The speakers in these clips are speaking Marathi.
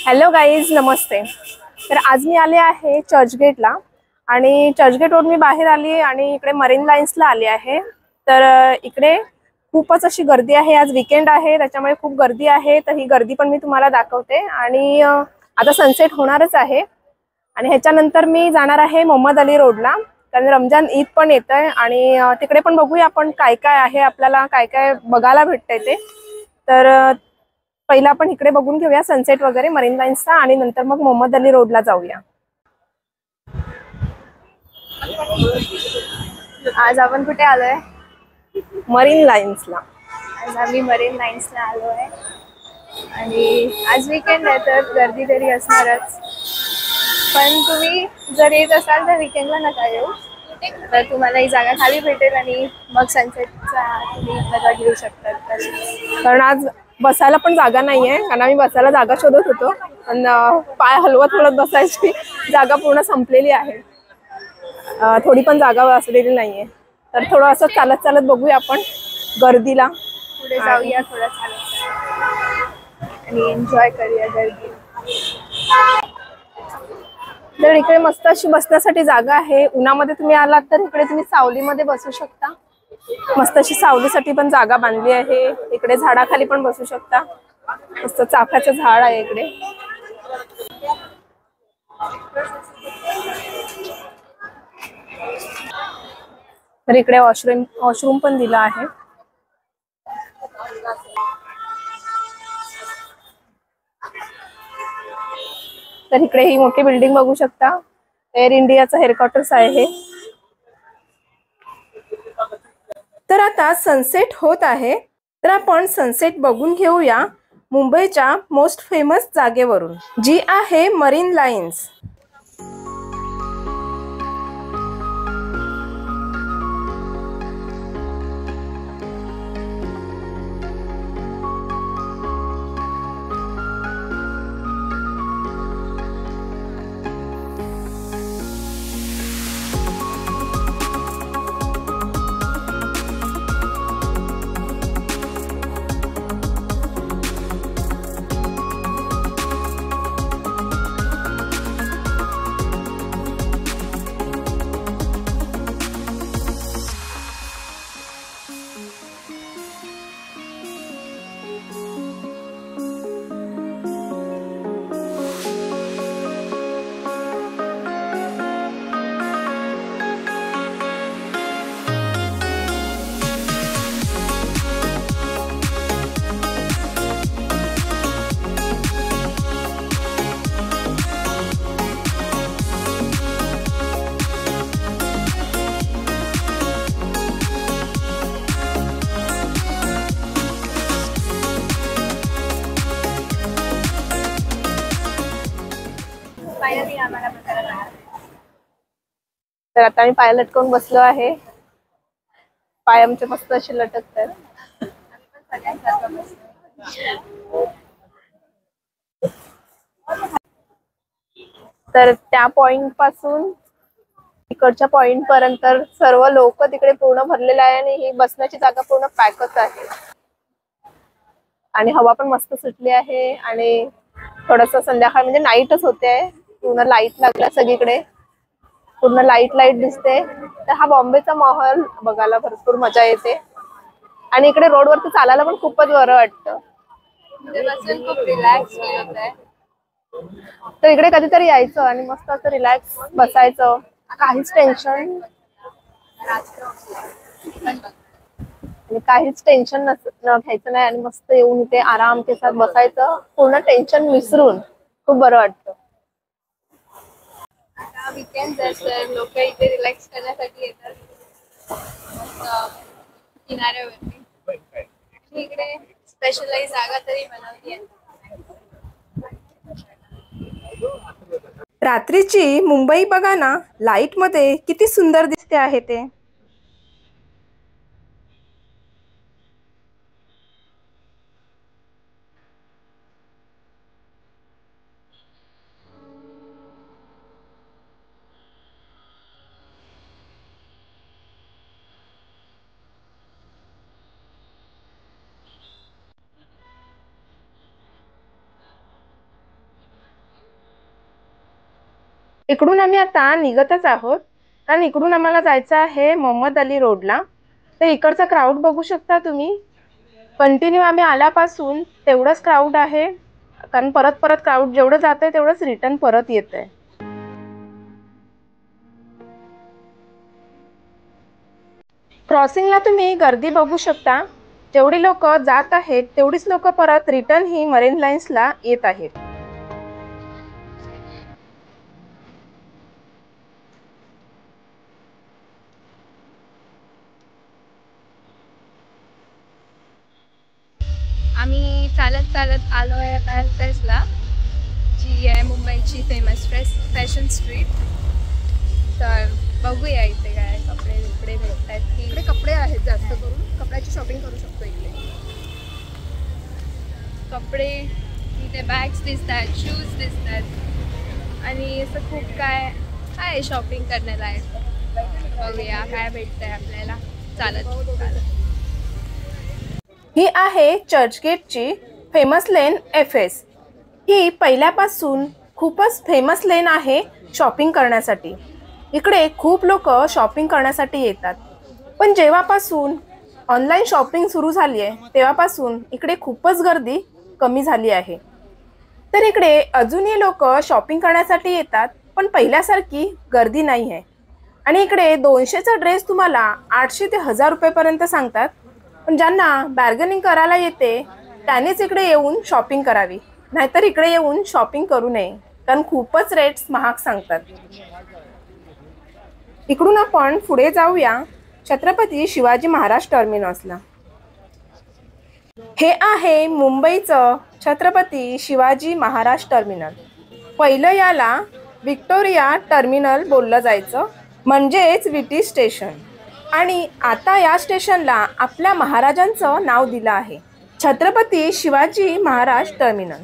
हॅलो गाईज, नमस्ते. तर आज मी आले आहे चर्चगेटला आणि चर्चगेटवरून मी बाहेर आली आणि इकडे मरीन लाईन्सला आली आहे. तर इकडे खूपच अशी गर्दी आहे. आज वीकेंड आहे, त्याच्यामुळे खूप गर्दी आहे. तर ही गर्दी पण मी तुम्हाला दाखवते. आणि आता सनसेट होणारच आहे आणि ह्याच्यानंतर मी जाणार आहे मोहम्मद अली रोडला, कारण रमजान ईद पण येत आहे आणि तिकडे पण बघूया आपण काय काय आहे, आपल्याला काय काय बघायला भेटतंय ते. तर पहिला आपण इकडे बघून घेऊया सनसेट वगैरे मरीन लाईन्सचा आणि नंतर मग मोहम्मद अली रोडला जाऊया. आज आपण कुठे आलोय? मरीन लाईन्सला. आज आम्ही मरीन लाईन्सला आलो आहे आणि आज वीकेंड आहे तर गर्दी तरी असणारच. पण तुम्ही जर येत असाल तर वीकेंडला नका येऊ, तर तुम्हाला ही जागा खाली भेटेल आणि मग सनसेटचा तुम्ही मजा घेऊ शकता. कारण आज बसायला पण जागा नाहीये, कारण आम्ही बसायला जागा शोधत होतो पण पाय हलवत हलवत बसायची जागा पूर्ण संपलेली आहे. थोडी पण जागा असलेली नाहीये. तर थोडं असं चालत चालत बघूया आपण गर्दीला. पुढे जाऊया थोडं चालत आणि एन्जॉय करूया गर्दी. तर इकडे मस्त अशी बसण्यासाठी जागा आहे. उन्हामध्ये तुम्ही आलात तर इकडे तुम्ही सावलीमध्ये बसू शकता. मस्त अशी सावलीसाठी पण जागा बांधली आहे. इकडे झाडाखाली पण बसू शकता. मस्त चाफ्याचं झाड आहे इकडे. तर इकडे वॉशरूम पण दिला आहे. तर इकडे ही मोठी बिल्डिंग बघू शकता. एअर इंडियाचं हेडक्वार्टर्स आहे हे. तर आता सनसेट होत आहे, तर आपण सनसेट बघून घेऊया मुंबईच्या मोस्ट फेमस जागेवरून, जी आहे मरीन लाईन्स. तर आता मी पाय लटकवून बसलो आहे. पाय आमचे मस्त असे लटकतात. तर त्या पॉइंट पासून इकडच्या पॉइंट पर्यंत सर्व लोक तिकडे पूर्ण भरलेले आहे आणि ही बसण्याची जागा पूर्ण पॅकच आहे. आणि हवा पण मस्त सुटली आहे आणि थोडस संध्याकाळ म्हणजे नाईटच होते. पूर्ण लाईट लागला सगळीकडे, पूर्ण लाईट लाईट दिसते. तर हा बॉम्बेचा माहोल बघायला भरपूर मजा येते आणि इकडे रोडवरती चालायला पण खूपच बरं वाटतं. खूप रिलॅक्स फील होतंय. तर इकडे कधीतरी यायचं आणि मस्त असं रिलॅक्स बसायचं, काहीच टेन्शन न घ्यायचं नाही आणि मस्त येऊन इथे आराम के साथ बसायचं, पूर्ण टेन्शन विसरून. खूप बरं वाटतं. आता वीकेंड तर लोक इथे रिलॅक्स करण्यासाठी येतात किनाऱ्यावरती. इकडे स्पेशलाइज जागा तरी बनवली आहे. रात्रीची मुंबई बघा ना, लाईट मध्ये किती सुंदर दिसते आहे ते. इकडून आम्ही आता निघतच आहोत, कारण इकडून आम्हाला जायचं आहे मोहम्मद अली रोडला. तर इकडचा क्राऊड बघू शकता तुम्ही. कंटिन्यू आम्ही आल्यापासून तेवढंच क्राऊड आहे, कारण परत परत क्राऊड जेवढं जातंय तेवढंच रिटर्न परत येतंय. क्रॉसिंगला तुम्ही गर्दी बघू शकता. जेवढी लोक जात आहेत तेवढीच लोक परत रिटर्न ही मरीन लाईन्सला येत आहेत. आम्ही चालत चालत आलो आहे पॅलेसला, जी आहे मुंबईची फेमस फॅशन स्ट्रीट. तर बघूया इथे काय कपडे बिपडे भेटत आहेत की. इकडे कपडे आहेत, जास्त करून कपड्याची शॉपिंग करू शकतो इकडे. कपडे इथे बॅग्स दिसतात, शूज दिसतात आणि असं खूप काय आहे शॉपिंग करण्याला. बघूया काय भेटतंय आपल्याला चालत चालत. ही आहे चर्चगेटची फेमस लेन FS. ही पहिल्यापासून खूपच फेमस लेन आहे शॉपिंग करण्यासाठी. इकडे खूप लोक शॉपिंग करण्यासाठी येतात, पण जेव्हापासून ऑनलाईन शॉपिंग सुरू झाली आहे तेव्हापासून इकडे खूपच गर्दी कमी झाली आहे. तर इकडे अजूनही लोक शॉपिंग करण्यासाठी येतात, पण पहिल्यासारखी गर्दी नाही आहे. आणि इकडे 200चा ड्रेस तुम्हाला 800 ते 1000 रुपयेपर्यंत सांगतात. पण ज्यांना बार्गेनिंग करायला येते त्यांनीच इकडे येऊन शॉपिंग करावी, नाहीतर इकडे येऊन शॉपिंग करू नये, कारण खूपच रेट्स महाग सांगतात. इकडून आपण पुढे जाऊया छत्रपती शिवाजी महाराज टर्मिनसला. हे आहे मुंबईचं छत्रपती शिवाजी महाराज टर्मिनल. पहिलं याला व्हिक्टोरिया टर्मिनल बोललं जायचं, म्हणजेच विटी स्टेशन. आणि आता या स्टेशनला आपल्या महाराजांचं नाव दिलं आहे, छत्रपती शिवाजी महाराज टर्मिनल.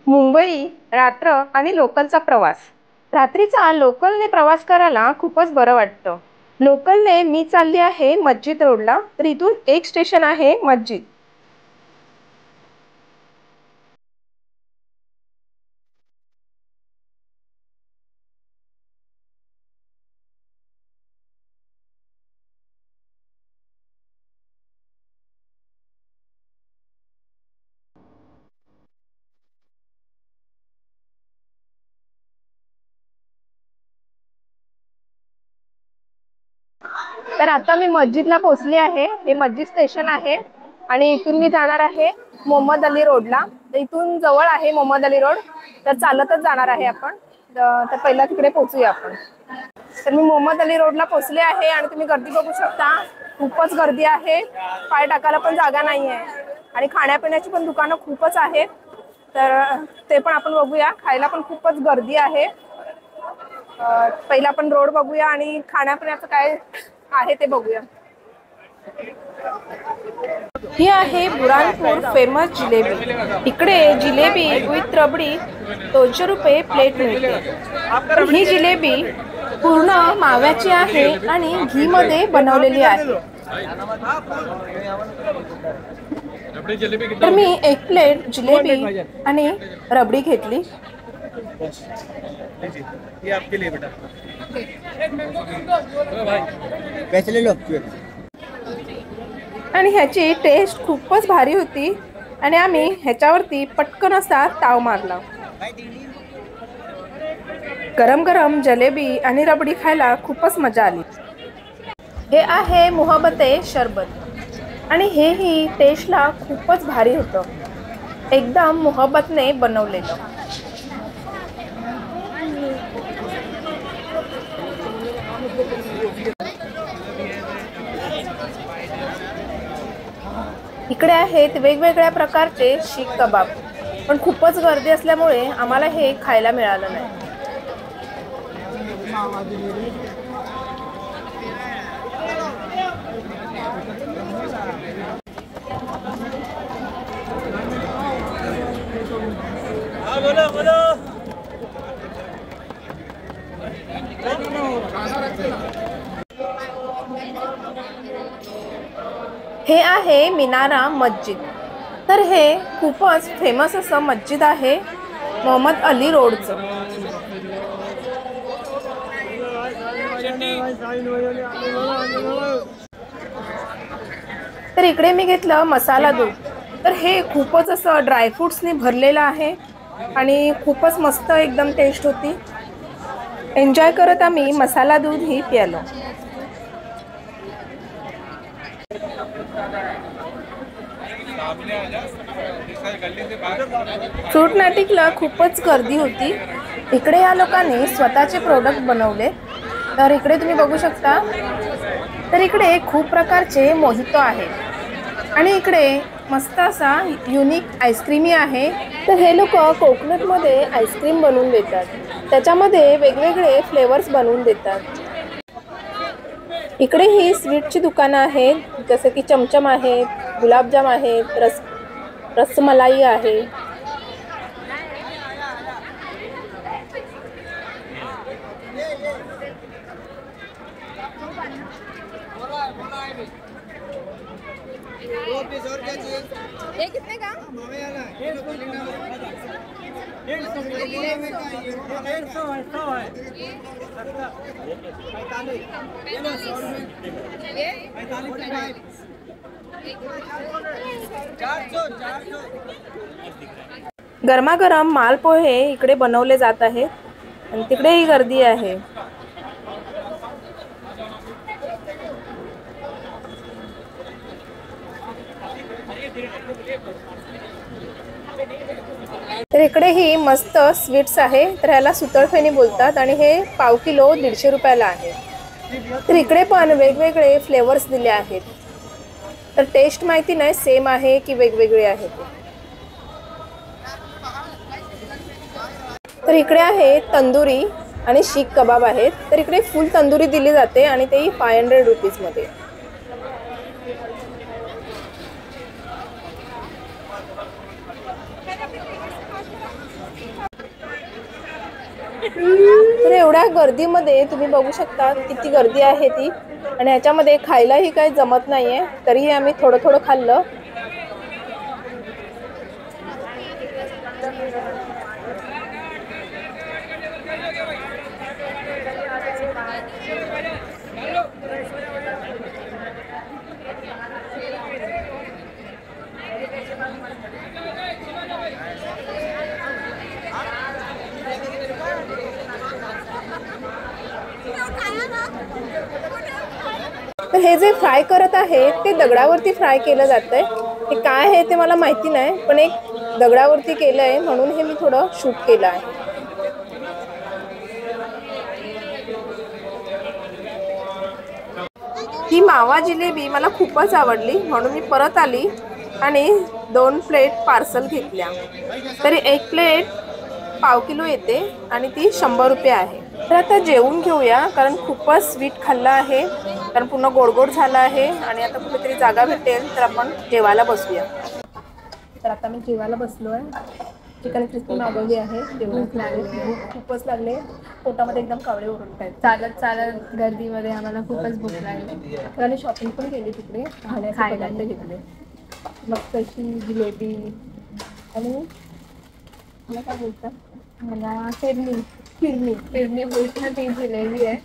मुंबई रात्र आणि लोकलचा प्रवास. रात्रीचा लोकलने प्रवास करायला खूपच बरं वाटतं. लोकलने मी चालली आहे मस्जिद रोडला, तर इथून एक स्टेशन आहे मस्जिद. तर आता मी मस्जिदला पोहोचली आहे. हे मस्जिद स्टेशन आहे आणि इथून मी जाणार आहे मोहम्मद अली रोडला. तर इथून जवळ आहे मोहम्मद अली रोड, तर चालतच जाणार आहे आपण. तर पहिला तिकडे पोहोचूया आपण. तर मी मोहम्मद अली रोडला पोहोचले आहे आणि तुम्ही गर्दी बघू शकता, खूपच गर्दी आहे. पाय टाकायला पण जागा नाही आहे आणि खाण्यापिण्याची पण दुकानं खूपच आहेत, तर ते पण आपण बघूया. खायला पण खूपच गर्दी आहे. पहिला आपण रोड बघूया आणि खाण्यापिण्याचं काय आहे ते बघूया. ही आहे बुरानपूर फेमस जिलेबी. इकडे जिलेबी विथ रबडी 200 रुपये प्लेट मिळते. पण ही जिलेबी पूर्ण माव्याची आहे आणि घी मध्ये बनवलेली आहे. तर मी एक प्लेट जिलेबी आणि रबडी घेतली. ये आपके लिए बेटा। कैसे ले लो? आणि ह्याची टेस्ट खूपच भारी होती आणि आम्ही ह्याच्यावरती पटकन असा ताव मारला. गरम गरम जलेबी आणि रबडी खायला खूपच मजा आली. हे आहे मोहब्बते शरबत आणि हेही टेस्टला खूपच भारी होतं, एकदम मोहब्बतने बनवलेलं. इकडे आहेत वेगवेगळ्या प्रकारचे शीख कबाब, पण खूपच गर्दी असल्यामुळे आम्हाला हे खायला मिळालं नाही. हे आहे मिनारा मस्जिद. तर हे खूपच फेमस असं मस्जिद आहे मोहम्मद अली रोडचं. तर इकडे मी घेतलं मसाला दूध. तर हे खूपच असं ड्रायफ्रुट्सनी भरलेलं आहे आणि खूपच मस्त एकदम टेस्ट होती. एन्जॉय करत आम्ही मसाला दूध ही प्यालो. फ्रूट नाटिकला खूपच गर्दी होती. इकडे या लोकांनी स्वतःचे प्रोडक्ट बनवले. तर इकडे तुम्ही बघू शकता. तर इकडे खूप प्रकारचे मोहितो आहेत आणि इकडे मस्त असा युनिक आईस्क्रीमही आहे. तर हे लोक कोकोनटमध्ये आईस्क्रीम बनवून देतात, त्याच्यामध्ये वेगवेगळे फ्लेवर्स बनवून देतात. इकडे ही स्वीटची दुकानं आहेत, जसं की चमचम आहेत, गुलाबजाम आहेत, रसमलाई आहे. ये कितने का? गरमागरम मालपोहे इकडे बनवले जात आहेत आणि तिकडेही गर्दी आहे. तर इकडेही मस्त स्वीट्स आहे. तर ह्याला सुतळफेणी बोलतात आणि हे पाव किलो 150 रुपयाला आहे. तर इकडे पण वेगवेगळे फ्लेवर्स दिले आहेत. तर टेस्ट माहिती नाही सेम आहे की वेगवेगळे आहे ते. तर इकडे आहे तंदुरी आणि शीख कबाब आहेत. तर इकडे फुल तंदुरी दिली जाते आणि तेही 500 रुपीजमध्ये. तर एवढ्या गर्दीमध्ये तुम्ही बघू शकता किती गर्दी आहे ती. आणि ह्याच्यामध्ये खायलाही काही जमत नाहीये, तरीही आम्ही थोडं थोडं खाल्लं. तर हे जे फ्राय करत आहेत ते दगडावरती फ्राय केलं जातंय. हे काय आहे ते मला माहिती नाही, पण एक दगडावरती केलंय म्हणून हे मी थोडं शूट केलं आहे. ही मावा जिलेबी मला खूपच आवडली म्हणून मी परत आली आणि 2 प्लेट पार्सल घेतल्या. तरी 1 प्लेट पाव किलो येते आणि ती 100 रुपये आहे. तर आता जेवून घेऊया, कारण खूपच स्वीट खाल्लं आहे, कारण पूर्ण गोडगोड झालं आहे आणि आता कुठेतरी जागा भेटेल तर आपण जेवायला बसूया. तर आता मी जेवायला बसलो आहे. चिकन क्रिस्पी मागवली आहे. जेवणच लागले, भूक खूपच लागले, पोटामध्ये एकदम कावळे ओरडत आहेत. चालत चालत गर्दीमध्ये आम्हाला खूपच भूक लागली. तर आणि शॉपिंग पण केली तिकडे, खाण्याचे पदार्थ घेतले. मग तशी जिलेबी आणि मला काय बोलतात, मला फिरणी बोलताना ती जिलेबी आहे.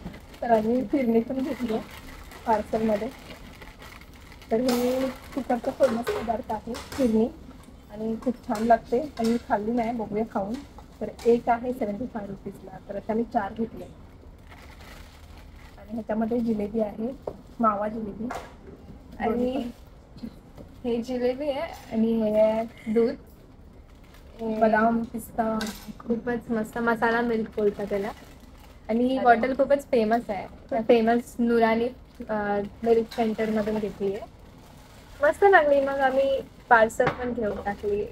तर आम्ही फिरणी पण घेतली पार्सलमध्ये. तर हे तिकडचा फेमस पदार्थ आहे फिरणी आणि खूप छान लागते. आणि मी खाल्ली नाही, बघूया खाऊन. तर एक आहे 75 रुपीजला. तर आता मी 4 घेतले आणि ह्याच्यामध्ये जिलेबी आहे, मावा जिलेबी. आणि हे जिलेबी आहे आणि हे आहे दूध, बदाम पिस्ता. खूपच मस्त मसाला मिल्क बोलतात त्याला. आणि ही बॉटल खूपच फेमस आहे, फेमस नुरानी मिल्क सेंटर मधून घेतली आहे. मस्त लागली. मग आम्ही पार्सल पण घेऊन टाकली.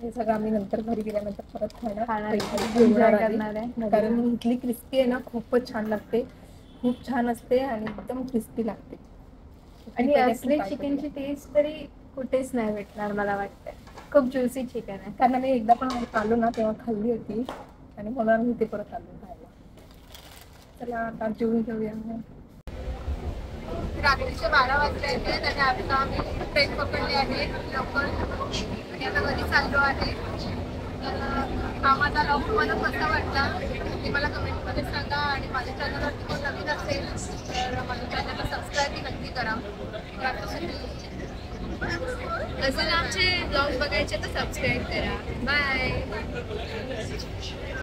हे सगळं आम्ही नंतर घरी गेल्यानंतर परत खाणार, खाणार enjoy करणार आहे. कारण इथली क्रिस्पी आहे ना, खूपच छान लागते, खूप छान असते आणि एकदम क्रिस्पी लागते. आणि पहिले असली try चिकनची टेस्ट तरी कुठेच नाही भेटणार मला वाटतं. खूप ज्युसी चिकन आहे. कारण आम्ही एकदा पण आलो ना तेव्हा खाल्ली होती आणि म्हणून आम्ही इथे परत आलो खायला. चला आता जेवून घेऊया. रात्रीचे 12 वाजले आहेत आणि आता आम्ही ट्रेन पकडली आहे लोकल आणि आता घरी चाललो आहे. तर हा माझा लॉग तुम्हाला कसा वाटला ते मला कमेंटमध्ये सांगा. आणि माझ्या चॅनलवरती कोण नवीन असेल तर माझ्या चॅनलला सबस्क्राईब नक्की करा. अजून आमचे ब्लॉग बघायचे तर सबस्क्राईब करा. बाय.